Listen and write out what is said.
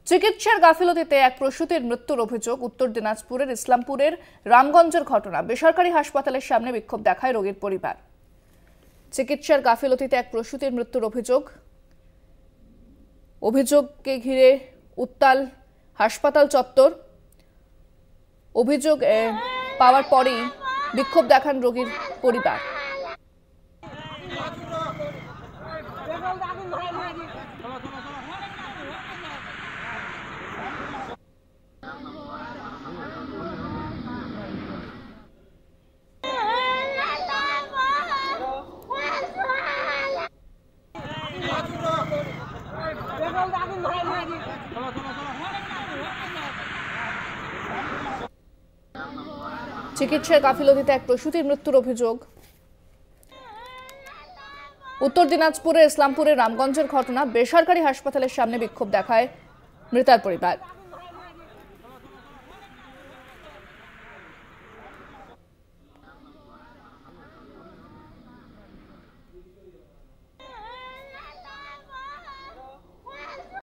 চিকিৎসার গাফিলতিতে এক প্রসূতির মৃত্যুর অভিযোগ। উত্তর দিনাজপুরের ইসলামপুরের রামগঞ্জের ঘটনা। বেসরকারি হাসপাতালের সামনে বিক্ষোভ দেখায় রোগীর পরিবার। চিকিৎসার গাফিলতিতে এক প্রসূতির মৃত্যুর অভিযোগকে ঘিরে উত্তাল হাসপাতাল চত্বর। অভিযোগ পাওয়ার পরেই বিক্ষোভ দেখান রোগীর পরিবার। চিকিৎসার গাফিলতিতে এক প্রসূতির মৃত্যুর অভিযোগ। উত্তর দিনাজপুরের ইসলামপুরের রামগঞ্জের ঘটনা। বেসরকারি হাসপাতালের সামনে বিক্ষোভ দেখায় মৃতার পরিবার।